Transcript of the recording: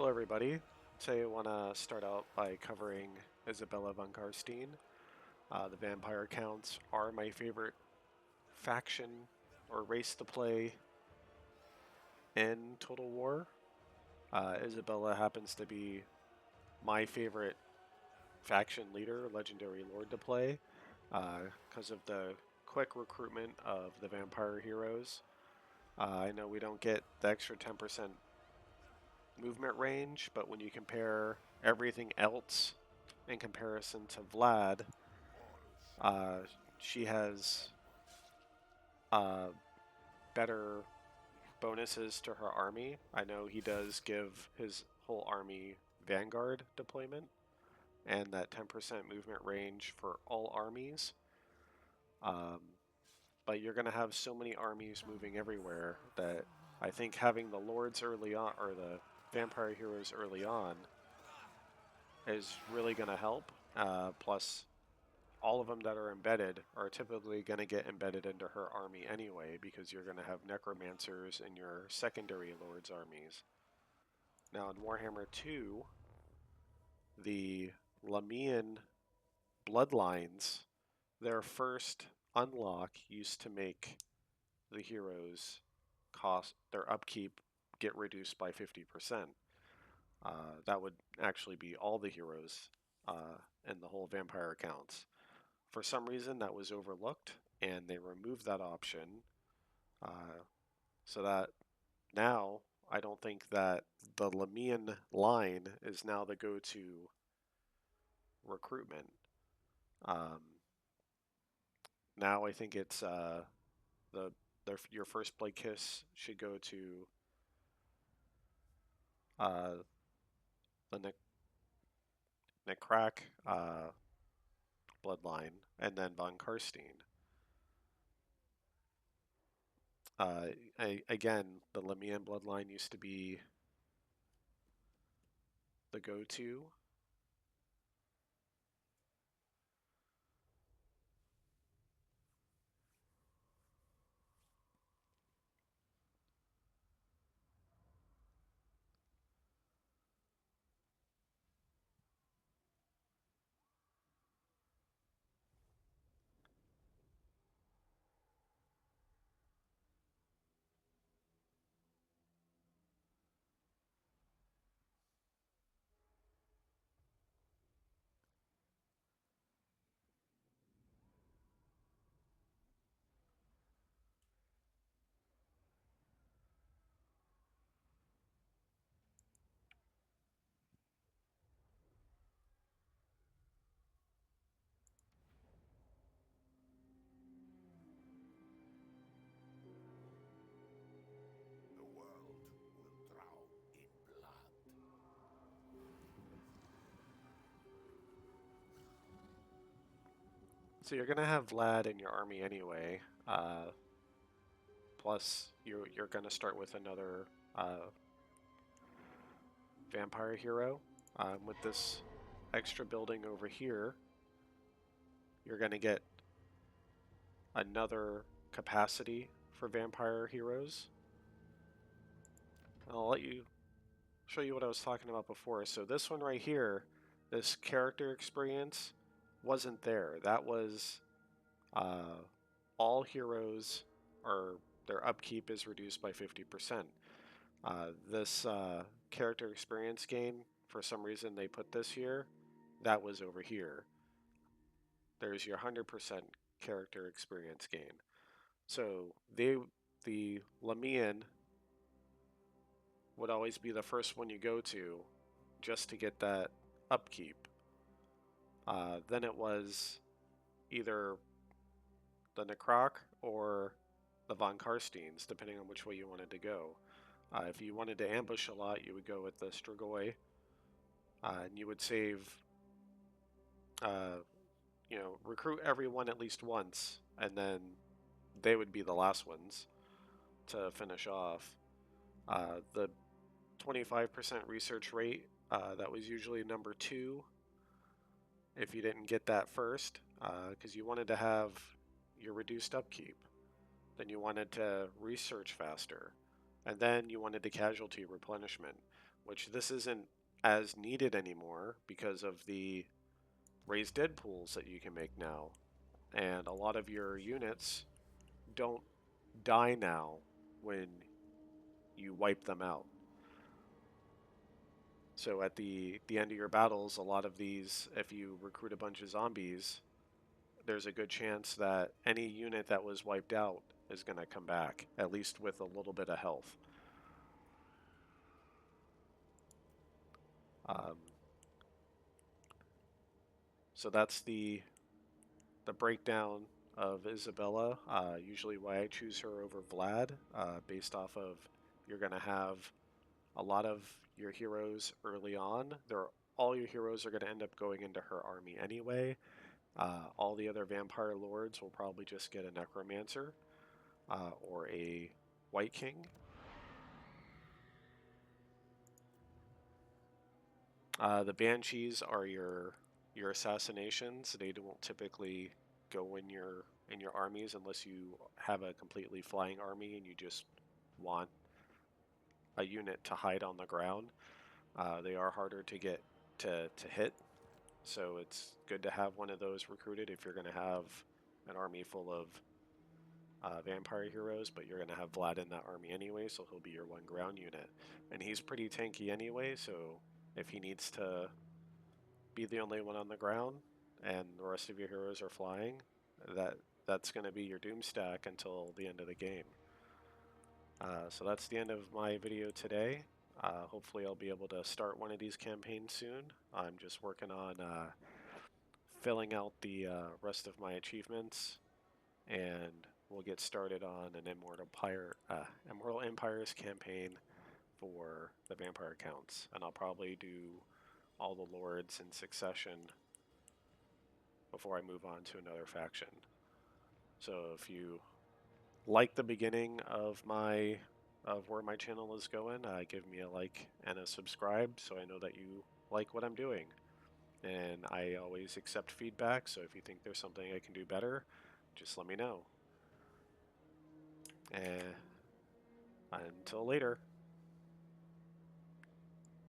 Hello everybody. Today I want to start out by covering Isabella von Karstein. The vampire counts are my favorite faction or race to play in Total War. Isabella happens to be my favorite faction leader, legendary lord to play, because of the quick recruitment of the vampire heroes. I know we don't get the extra 10% movement range, but when you compare everything else in comparison to Vlad, uh, she has uh, better bonuses to her army. I know he does give his whole army Vanguard deployment and that 10% movement range for all armies. Um, but you're going to have so many armies moving everywhere that I think having the lords early on, or the vampire heroes early on, is really going to help. Plus, all of them that are embedded are typically going to get embedded into her army anyway, because you're going to have necromancers in your secondary lords armies. Now in Warhammer 2, the Lamian bloodlines, their first unlock used to make the heroes cost their upkeep get reduced by 50%. That would actually be all the heroes in the whole vampire accounts. For some reason, that was overlooked, and they removed that option, so that now I don't think that the Lamian line is now the go-to recruitment. Um, Now I think it's the your first blood kiss should go to uh, the Necrack bloodline, and then von Karstein. Uh, Again, the Lamian bloodline used to be the go-to. The world will drown in blood. So you're gonna have Vlad in your army anyway. Plus, you're gonna start with another vampire hero. With this extra building over here, you're gonna get another capacity for vampire heroes. I'll let you show you what I was talking about before. So this one right here, this character experience, wasn't there. That was uh, all heroes, or their upkeep is reduced by 50%. This character experience gain, for some reason they put this here, that was over here. There's your 100% character experience gain. So the Lamian would always be the first one you go to just to get that upkeep. Then it was either the Necroc or the Von Karsteins, depending on which way you wanted to go. If you wanted to ambush a lot, you would go with the Strigoi, and you would save, uh, recruit everyone at least once, and then they would be the last ones to finish off. The 25% research rate, that was usually number 2 if you didn't get that first, because you wanted to have your reduced upkeep. Then you wanted to research faster, and then you wanted the casualty replenishment. which this isn't as needed anymore because of the raised dead pools that you can make now. And a lot of your units don't die now when you wipe them out. So at the end of your battles, a lot of these, if you recruit a bunch of zombies, there's a good chance that any unit that was wiped out is going to come back, at least with a little bit of health. Um, so that's the breakdown of Isabella. Usually, why I choose her over Vlad, based off of you're going to have a lot of your heroes early on. All your heroes are going to end up going into her army anyway. All the other vampire lords will probably just get a necromancer or a white king. The banshees are your assassinations. They don't typically go in your armies unless you have a completely flying army and you just want a unit to hide on the ground. They are harder to get to hit, so it's good to have one of those recruited if you're going to have an army full of vampire heroes, but you're going to have Vlad in that army anyway, so he'll be your one ground unit. And he's pretty tanky anyway, so if he needs to be the only one on the ground and the rest of your heroes are flying, that's going to be your doom stack until the end of the game. So that's the end of my video today. Hopefully I'll be able to start one of these campaigns soon. I'm just working on filling out the rest of my achievements, and we'll get started on an Immortal Empires campaign for the vampire counts. And I'll probably do all the lords in succession before I move on to another faction. So if you like the beginning of where my channel is going, give me a like and a subscribe so I know that you like what I'm doing. And I always accept feedback, so if you think there's something I can do better, just let me know. And until later.